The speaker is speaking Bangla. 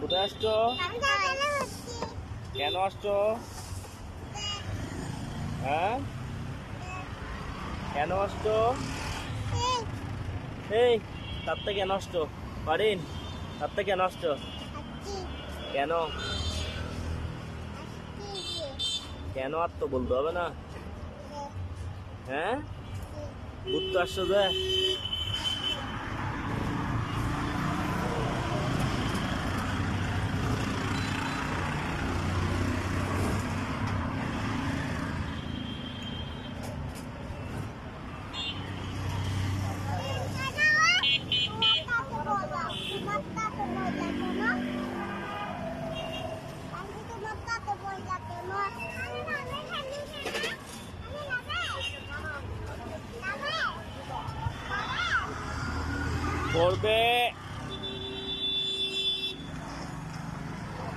কোথায় আসছো? কেন আসছো? হ্যাঁ, কেন আসছো? এই তাতে কেন আসছো? পারিন, তাতে কেন আসছো? কেন কেন আর তো বলতে হবে না। হ্যাঁ, ঘুরতে আসছো যে? পড়বে।